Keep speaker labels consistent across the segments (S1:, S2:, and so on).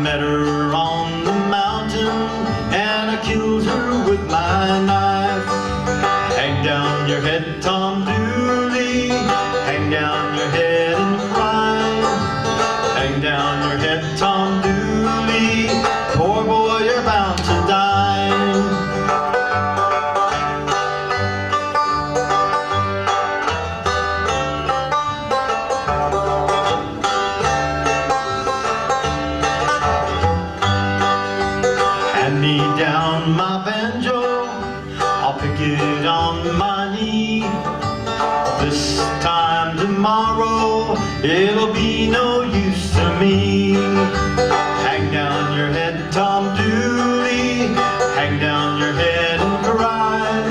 S1: met her on the mountain, and I killed her with my knife. Hang down your head, Tom Dooley, hang down your head and cry. Hang down your head, Tom Dooley, poor boy, you're bound to die. Hand me down my banjo, I'll pick it on my knee. This time tomorrow, it'll be no use to me. Hang down your head, Tom Dooley, hang down your head and cry.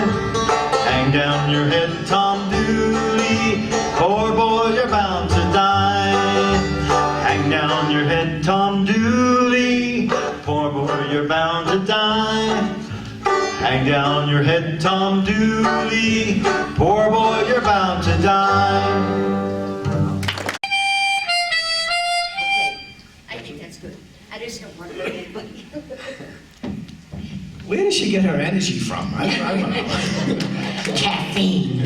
S1: Hang down your head, Tom Dooley, poor boy, you're bound to die. Hang down your head, Tom Dooley, poor boy, you're bound to die. Hang down your head, Tom Dooley, poor boy, you're bound to die.
S2: Okay, I think that's good. I just don't want to hurt anybody.
S3: Where does she get her energy from? I don't know.
S2: Caffeine.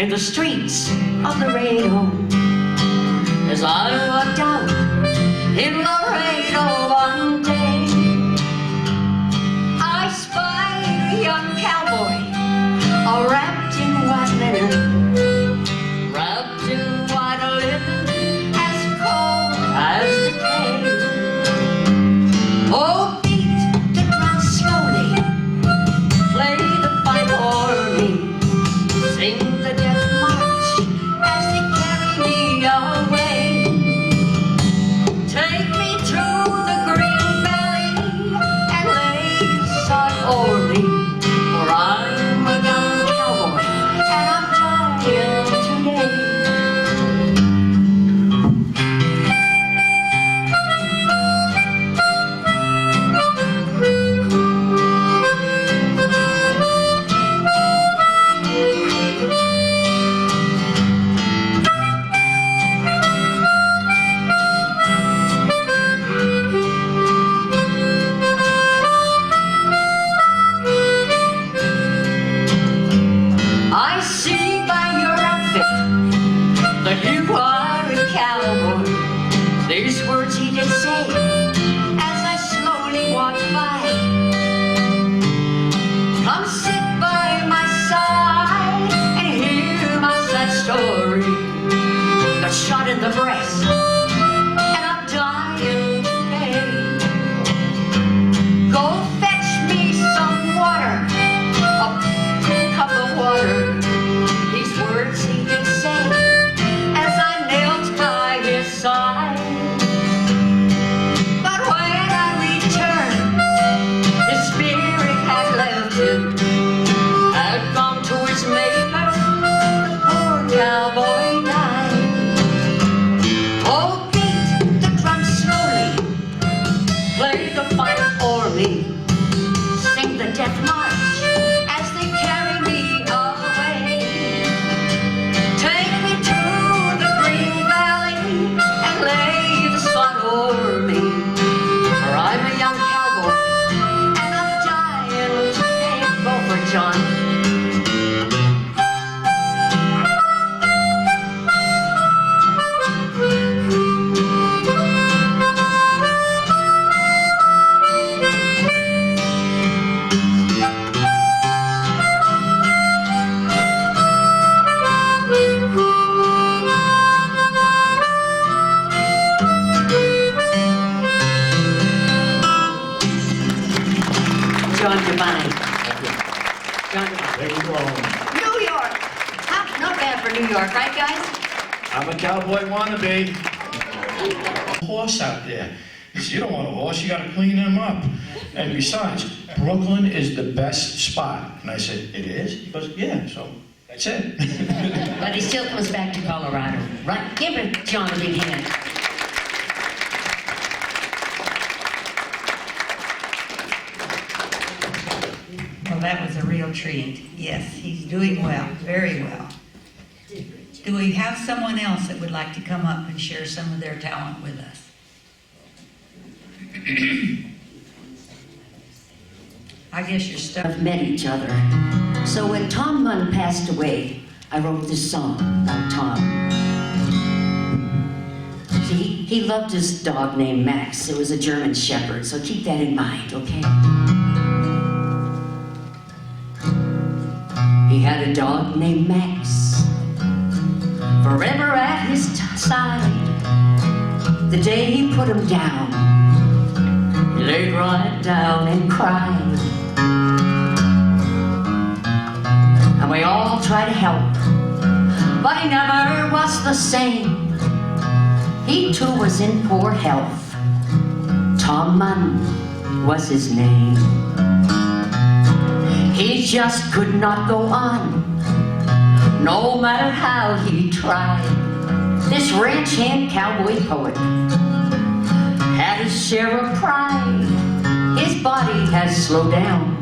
S2: The streets of Laredo, as I walked out in Laredo one day, I spied a young cowboy, all wrapped in white linen, wrapped in white linen, as cold as the day. Oh, beat the drum slowly, play the fight for me, sing the death march as they carry me away. Take me to the green valley and lay the sod o'er me, for I'm a young cowboy and I'm dying today. I see by your outfit that you are a cowboy. These words he did say as I slowly walked by. Come sit by my side and hear my sad story. Got shot in the breast and I'm dying today. Go fetch me some water, a cup of water. These words he did say as I knelt by his side. But when I returned, his spirit had left him, had gone to his maker. The poor cowboy died. Oh, beat the drum slowly, play the fight for me, sing the death march as they carry me away. Take me to the green valley and lay the sun over me, for I'm a young cowboy and I'm dying today. Go for John. John Devine. John Devine.
S3: There you go.
S2: New York. Not bad for New York, right, guys?
S3: I'm a cowboy wannabe. Horse out there. He said, you don't want a horse, you gotta clean them up. And besides, Brooklyn is the best spot. And I said, it is? He goes, yeah, so that's it.
S2: But he still comes back to Colorado, right? Give it, John, a big hand.
S4: Well, that was a real treat. Yes, he's doing well, very well. Do we have someone else that would like to come up and share some of their talent with us? I guess you're stuck.
S2: Have met each other. So when Tom Munn passed away, I wrote this song about Tom. See, he loved his dog named Max. It was a German Shepherd, so keep that in mind, okay? He had a dog named Max, forever at his side. The day he put him down, he laid right down and cried. And we all tried to help, but he never was the same. He too was in poor health. Tom Munn was his name. He just could not go on, no matter how he tried. This ranch hand cowboy poet had his share of pride. His body has slowed down.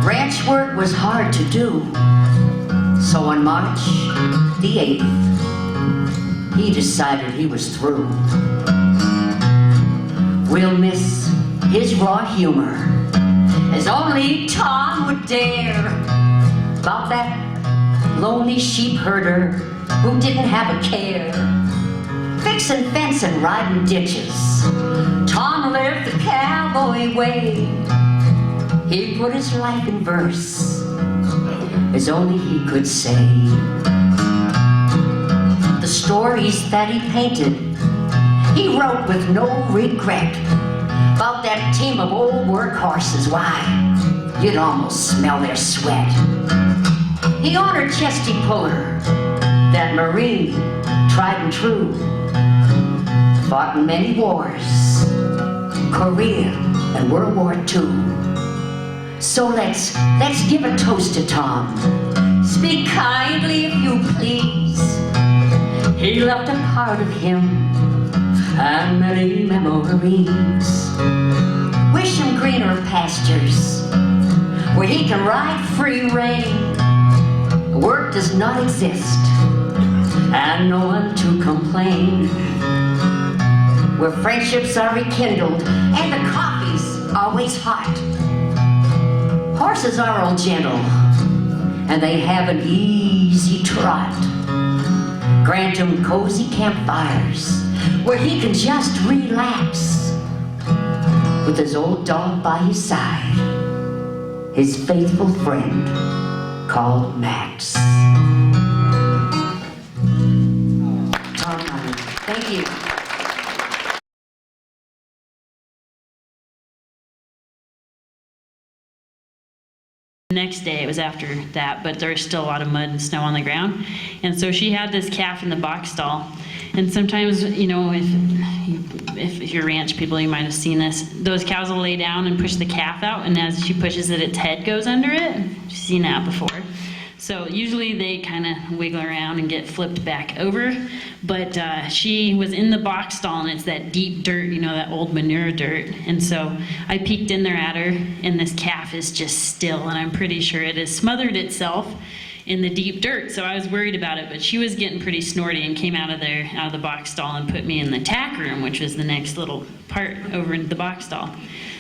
S2: Ranch work was hard to do. So on March the 8th, he decided he was through. We'll miss his raw humor, as only Tom would dare. About that lonely sheep herder who didn't have a care. Fixing fence and riding ditches, Tom lived the cowboy way. He put his life in verse, as only he could say. The stories that he painted, he wrote with no regret. About that team of old workhorses, why, you'd almost smell their sweat. He honored Chesty Puller, that Marine, tried and true. Fought in many wars, Korea and World War II. So let's give a toast to Tom. Speak kindly if you please. He left a part of him and many memories. Wish him greener pastures where he can ride free rein. Work does not exist and no one to complain. Where friendships are rekindled and the coffee's always hot. Horses are all gentle and they have an easy trot. Grant him cozy campfires where he can just relax with his old dog by his side, his faithful friend called Max. Tom Munn, thank you.
S5: The next day, it was after that, but there was still a lot of mud and snow on the ground. And so she had this calf in the box stall. And sometimes, you know, if you're ranch people, you might have seen this. Those cows will lay down and push the calf out, and as she pushes it, its head goes under it. You've seen that before. So usually they kind of wiggle around and get flipped back over. But she was in the box stall, and it's that deep dirt, you know, that old manure dirt. And so I peeked in there at her, and this calf is just still, and I'm pretty sure it has smothered itself in the deep dirt. So I was worried about it, but she was getting pretty snorty and came out of the box stall and put me in the tack room, which was the next little part over in the box stall.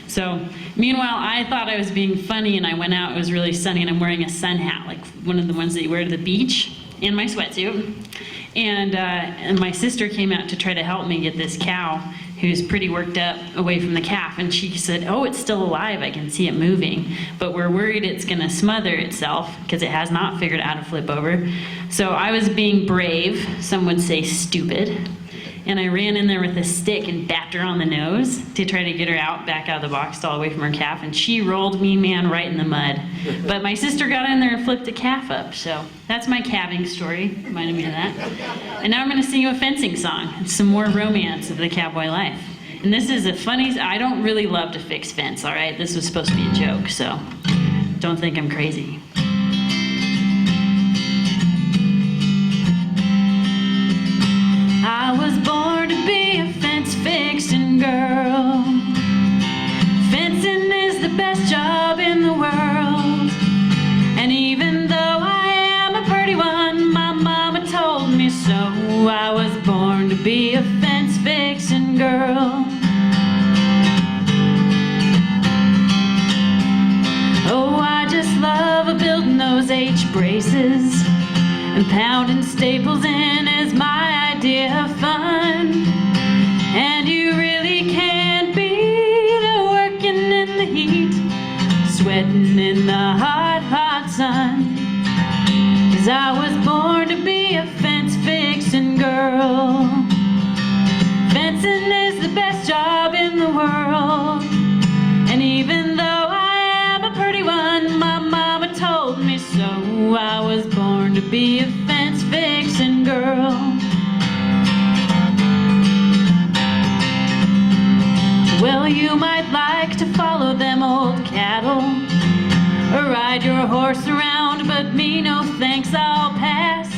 S5: So meanwhile, I thought I was being funny, and I went out. It was really sunny, and I'm wearing a sun hat, like one of the ones that you wear to the beach, and my sweatsuit. And my sister came out to try to help me get this cow, who's pretty worked up, away from the calf. And she said, "Oh, it's still alive. I can see it moving. But we're worried it's going to smother itself because it has not figured out how to flip over." So I was being brave. Some would say stupid. And I ran in there with a stick and backed her on the nose to try to get her back out of the box stall away from her calf. And she rolled me, man, right in the mud. But my sister got in there and flipped the calf up. So that's my calving story. Reminded me of that. And now I'm going to sing you a fencing song. It's some more romance of the cowboy life. And this is a funny, I don't really love to fix fence, all right? This was supposed to be a joke, so don't think I'm crazy. I was born to be a fence-fixing girl. Fencing is the best job in the world. And even though I am a pretty one, my mama told me so. I was born to be a fence-fixing girl. Oh, I just love building those H-braces, and pounding staples in is my idea of fun. And you really can't beat working in the heat, sweating in the hot, hot sun. 'Cause I was born to be a fence-fixing girl. Fencing is the best job in the world. And even though I am a pretty one, my mama told me so. I was born to be a fence-fixing girl. Well, you might like to follow them old cattle, or ride your horse around, but me, no thanks, I'll pass.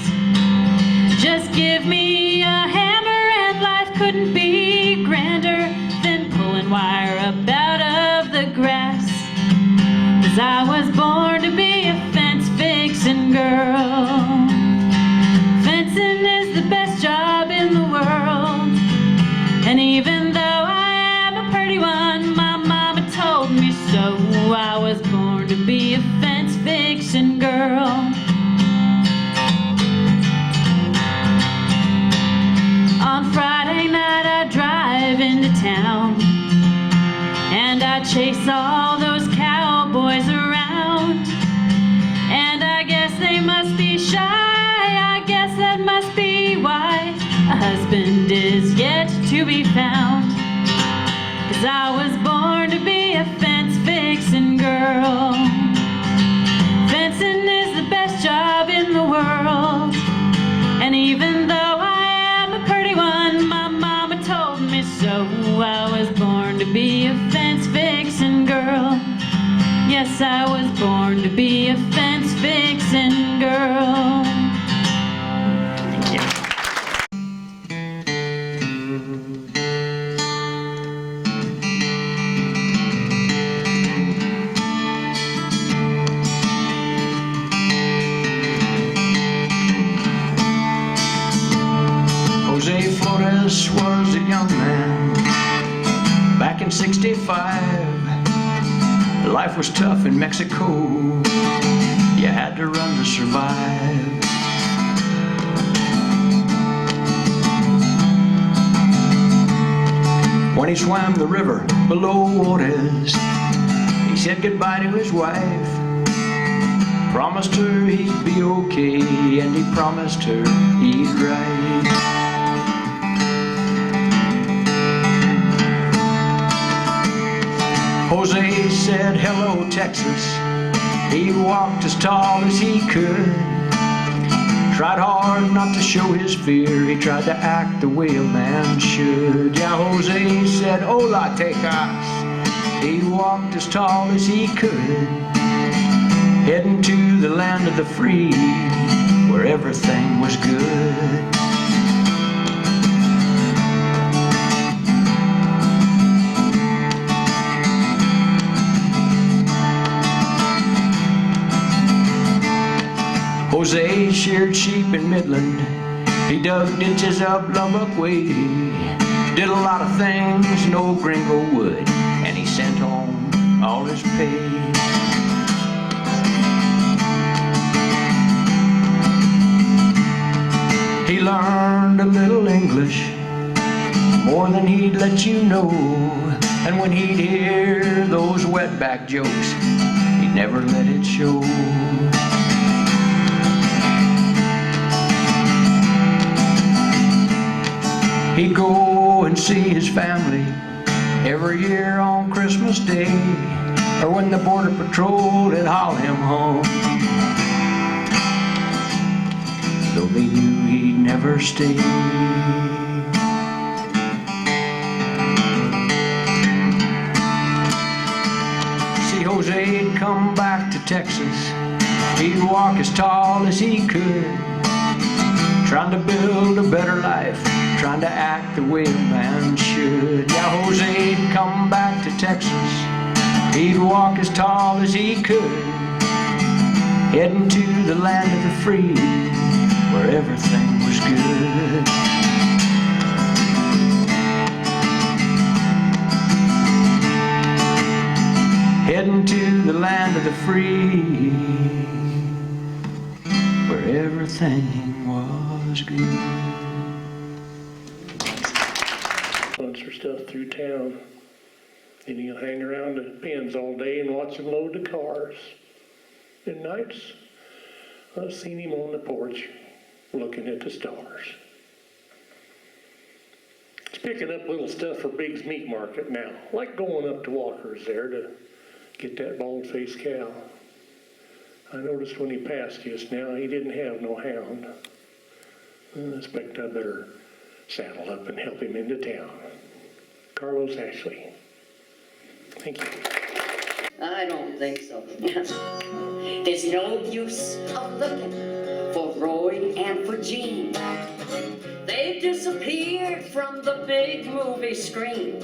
S5: Just give me a hammer and life couldn't be grander than pulling wire up out of the grass. 'Cause I was born to be a fence-fixing girl. Fencing is the best job in the world. And even though I am a pretty one, my mama told me so. I was born to be a fence-fixing girl. On Friday night I drive into town, and I chase all those cowboys around. And I guess they must be shy, I guess that must be why a husband is yet to be found. 'Cause I was born to be a fence-fixing girl. Fencing is the best job in the world. And even though I am a pretty one, my mama told me so. I was born to be a fence-fixing girl. Yes, I was born to be a fence-fixing girl. Thank you.
S6: Jose Flores was a young man back in '65. Life was tough in Mexico. You had to run to survive. When he swam the river below Juarez, he said goodbye to his wife. Promised her he'd be okay, and he promised her he'd right. Jose said, hello, Texas. He walked as tall as he could. Tried hard not to show his fear. He tried to act the way a man should. Yeah, Jose said, hola, Texas. He walked as tall as he could, heading to the land of the free, where everything was good. Jose sheared sheep in Midland. He dug ditches up Lubbock way. Did a lot of things no gringo would, and he sent home all his pay. He learned a little English, more than he'd let you know. And when he'd hear those wetback jokes, he'd never let it show. He'd go and see his family every year on Christmas Day, or when the border patrol would haul him home, though they knew he'd never stay. See, Jose'd come back to Texas. He'd walk as tall as he could, trying to build a better life, trying to act the way a man should. Yeah, Jose'd come back to Texas. He'd walk as tall as he could, heading to the land of the free, where everything was good. Heading to the land of the free, where everything was good.
S7: Runs her stuff through town. Then he'll hang around the pens all day and watch them load the cars. And nights, I've seen him on the porch looking at the stars. He's picking up little stuff for Big's Meat Market now, like going up to Walker's there to get that bald-faced cow. I noticed when he passed just now, he didn't have no hound. I expect I better saddle up and help him into town. Carlos Ashley. Thank you.
S2: I don't think so. There's no use of looking for Roy and for Jean. They've disappeared from the big movie screen.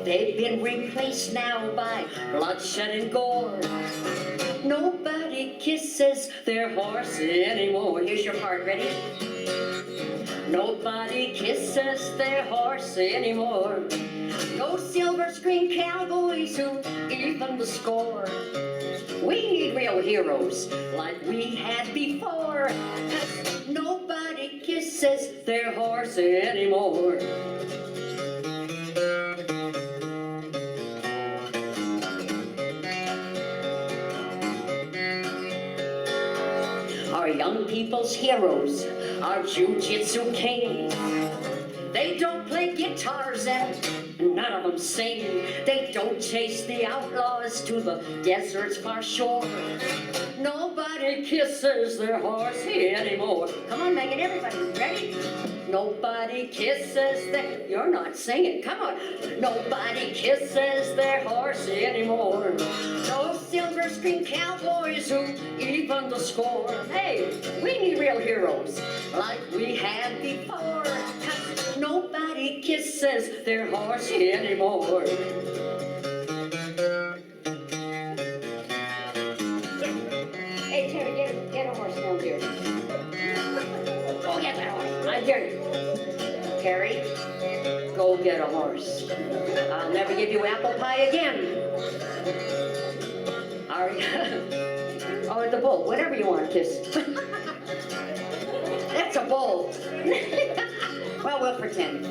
S2: They've been replaced now by bloodshed and gore. Nobody kisses their horse anymore. Here's your part, ready? Nobody kisses their horse anymore. No silver screen cowboys who even the score. We need real heroes like we had before, 'cause nobody kisses their horse anymore. Our young people's heroes are jiu-jitsu kings. They don't play guitars and none of them sing. They don't chase the outlaws to the desert's far shore. Nobody kisses their horse anymore. Come on, Megan, everybody, ready? Nobody kisses their... You're not singing, come on. Nobody kisses their horse anymore. No silver screen cowboys who even the score. Hey, we need real heroes like we had before. 'Cause nobody kisses their horse anymore. Hey, Terry, get a horse down here. Go get that horse. I dare you. Terry, go get a horse. I'll never give you apple pie again. All right. Oh, the bull. Whatever you want to kiss. That's a bull. Well, we'll pretend.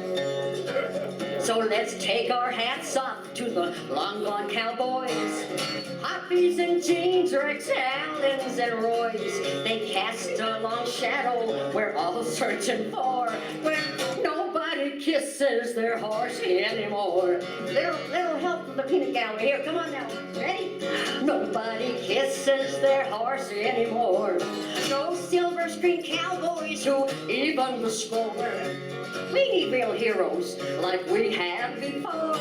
S2: So let's take our hats off to the long-gone cowboys. Hoppies and jeans, Rex Allens and Roys. They cast a long shadow we're all searching for, where nobody kisses their horse anymore. Little help from the peanut gallery. Here, come on now. Ready? Nobody kisses their horse anymore. No silver screen cowboys who even the score. We need real heroes like we had before.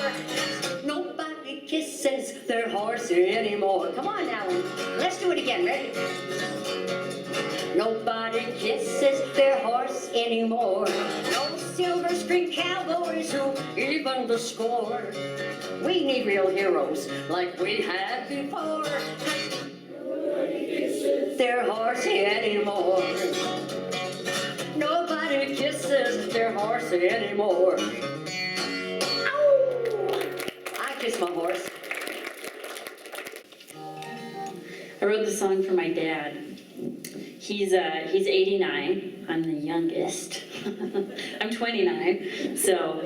S2: Nobody kisses their horse anymore. Come on now, let's do it again. Ready? Nobody kisses their horse anymore. No silver screen cowboys who even the score. We need real heroes like we had before. Nobody kisses their horse anymore. Nobody kisses their horse anymore. Ow! I kiss my horse.
S5: I wrote this song for my dad. He's 89. I'm the youngest. I'm 29. So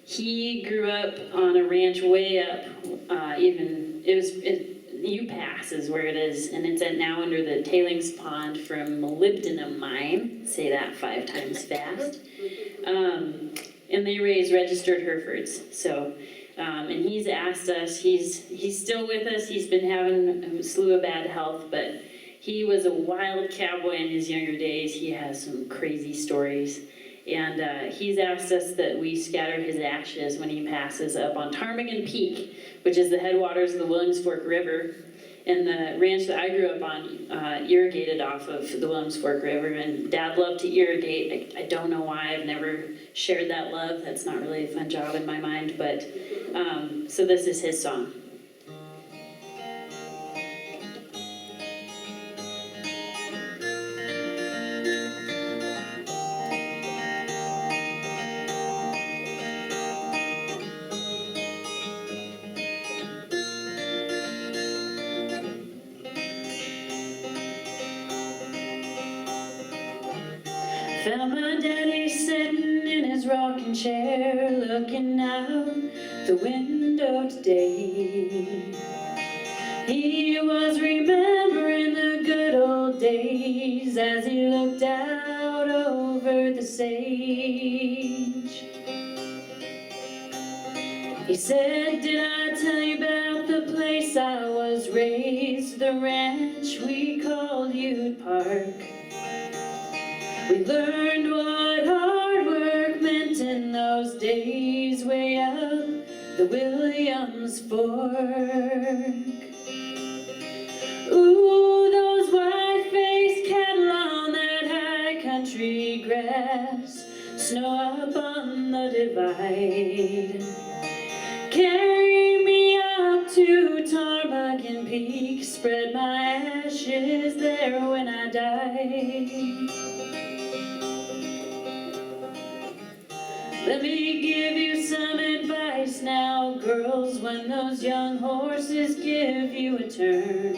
S5: he grew up on a ranch way up. UPass is where it is, and it's now under the tailings pond from molybdenum mine. Say that 5 times fast. And they raise registered Herefords. So, and he's asked us. He's still with us. He's been having a slew of bad health, but he was a wild cowboy in his younger days. He has some crazy stories. And he's asked us that we scatter his ashes when he passes up on Ptarmigan Peak, which is the headwaters of the Williams Fork River. And the ranch that I grew up on irrigated off of the Williams Fork River, and Dad loved to irrigate. I don't know why. I've never shared that love. That's not really a fun job in my mind, but so this is his song. Found my daddy sitting in his rocking chair, looking out the window today. He was remembering the good old days as he looked out over the sage. He said, "Did I tell you about the place I was raised, the ranch we called Ute Park? We learned what hard work meant in those days way up the Williams Fork. Ooh, those white-faced cattle on that high country grass, snow up on the divide. Carry me up to Ptarmigan Peak, spread my ashes there when I die. Let me give you some advice now, girls, when those young horses give you a turn.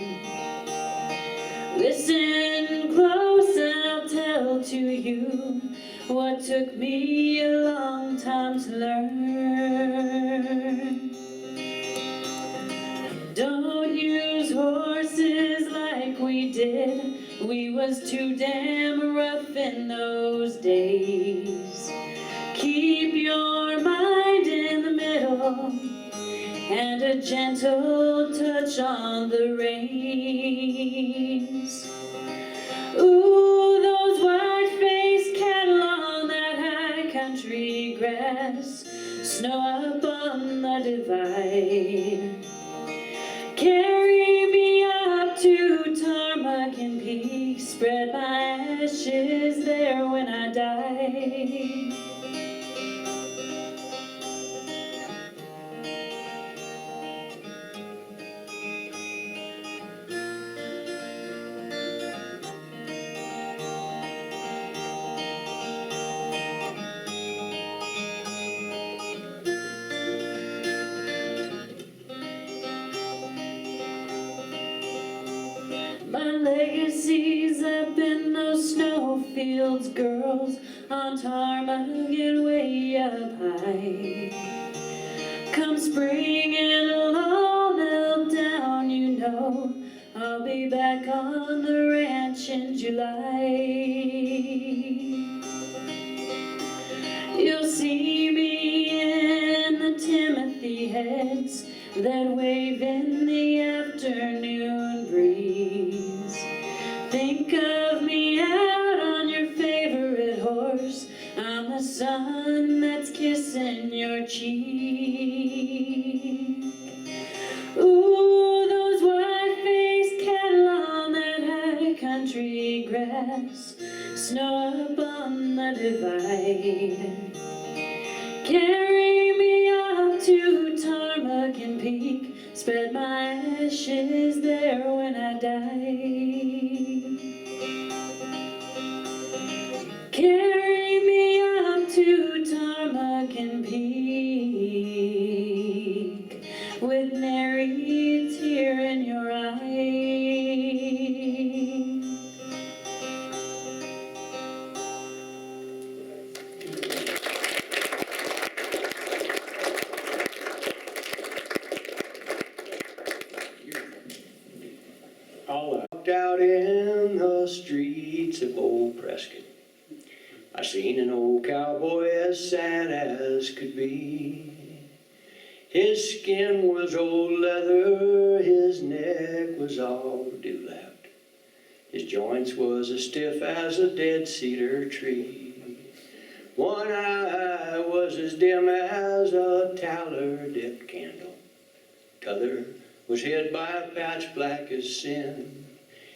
S5: Listen close and I'll tell to you what took me a long time to learn. Don't use horses like we did, we was too damn rough in those days. Keep your mind in the middle and a gentle touch on the reins. Ooh, those white-faced cattle on that high country grass, snow up on the divide. Carry me up to Ptarmigan Peak, spread my ashes there when I die. My legacy's up in those snowfields, girls, on Ptarmigan way up high. Come spring and it'll all melt down, you know, I'll be back on the ranch in July. You'll see me in the Timothy heads that wave in the afternoon breeze. Think of me out on your favorite horse, I'm the sun that's kissing your cheek. Ooh, those white-faced cattle on that high country grass, snow up on the divide. Carry me up to Ptarmigan Peak, spread my ashes there when I die. Carry me up to Ptarmigan Peak, with nary a tear in your eye.
S6: seen an old cowboy as sad as could be. His skin was old leather, his neck was all dewlapped. His joints was as stiff as a dead cedar tree. One eye was as dim as a tallow-dipped candle. T'other was hid by a patch black as sin.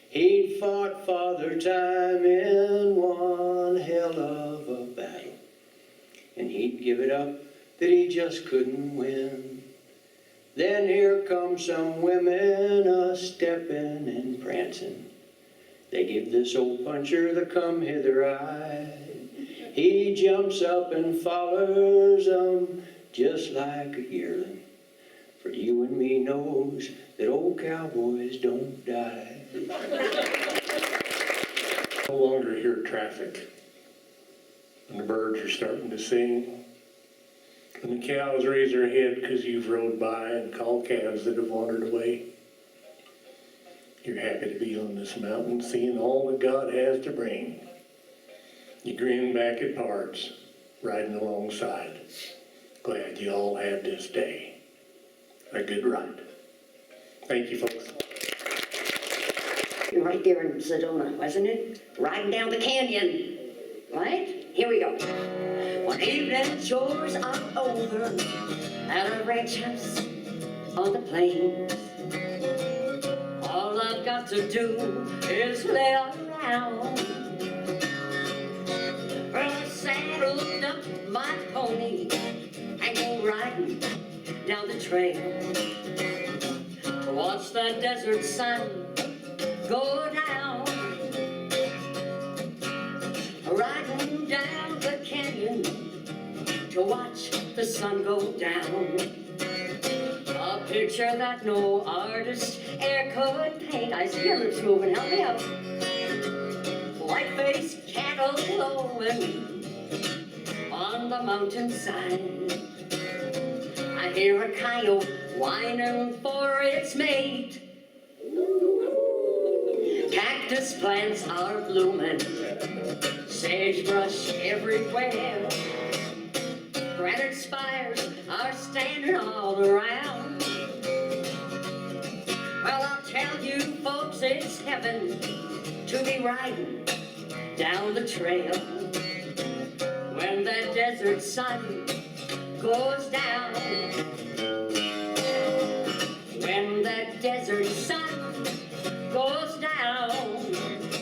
S6: He'd fought Father Time in one hell of a battle, and he'd give it up that he just couldn't win. Then here come some women a-steppin' and prancing. They give this old puncher the come hither eye. He jumps up and follers 'em just like a yearling. For you and me knows that old cowboys don't die.
S7: No longer hear traffic. And the birds are starting to sing. And the cows raise their head because you've rode by and called calves that have wandered away. You're happy to be on this mountain, seeing all that God has to bring. You grin back at parts, riding alongside. Glad you all had this day. A good ride. Thank you, folks.
S2: Right there in Sedona, wasn't it? Riding down the canyon. Right? Here we go. When evening chores are over at a ranch house on the plains, all I've got to do is lay around. Well, I saddled up my pony and go riding down the trail to watch the desert sun go down. Riding down the canyon to watch the sun go down. A picture that no artist e'er could paint. I see your lips moving, help me out. White-faced cattle lowing on the mountainside. I hear a coyote whining for its mate. Cactus plants are blooming, sagebrush everywhere. Granite spires are standing all around. Well, I'll tell you folks, it's heaven to be riding down the trail when that desert sun goes down. When that desert sun goes down.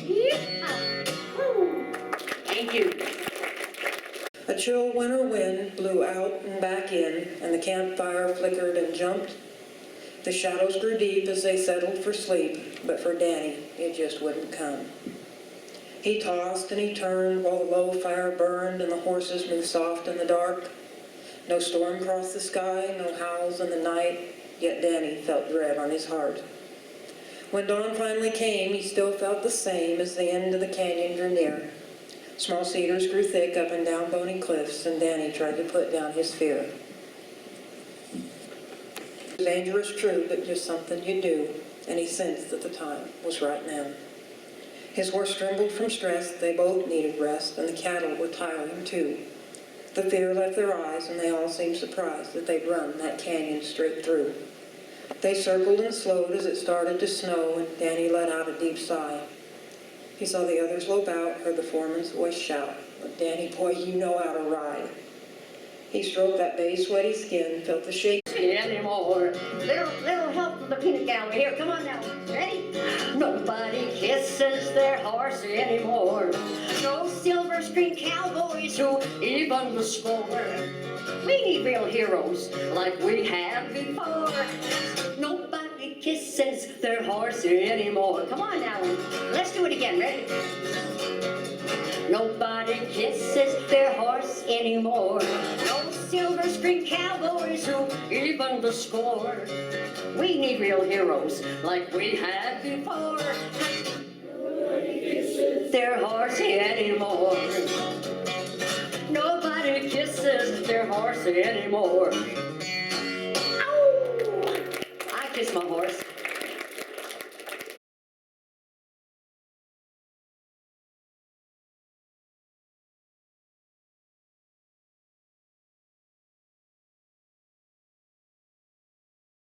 S2: Yeehaw. Thank you.
S8: A chill winter wind blew out and back in, and the campfire flickered and jumped. The shadows grew deep as they settled for sleep, but for Danny, it just wouldn't come. He tossed and he turned while the low fire burned and the horses moved soft in the dark. No storm crossed the sky, no howls in the night, yet Danny felt dread on his heart. When dawn finally came, he still felt the same as the end of the canyon drew near. Small cedars grew thick up and down bony cliffs, and Danny tried to put down his fear. It was dangerous, true, but just something you do, and he sensed that the time was right now. His horse trembled from stress, they both needed rest, and the cattle were tiring too. The fear left their eyes, and they all seemed surprised that they'd run that canyon straight through. They circled and slowed as it started to snow, and Danny let out a deep sigh. He saw the others lope out, heard the foreman's voice shout, "Danny, boy, you know how to ride." He stroked that bay, sweaty skin, felt the shake.
S2: Anymore. Little help from the peanut gallery. Here, come on now. Ready? Nobody kisses their horse anymore. No silver screen cowboys who even the score. We need real heroes like we had before. Nobody kisses their horse anymore. Come on now. Let's do it again. Ready? Nobody kisses their horse anymore. No silver screen cowboys who even the score. We need real heroes like we had before. Nobody kisses their horse anymore. Nobody kisses their horse anymore. Ow! I kiss my horse.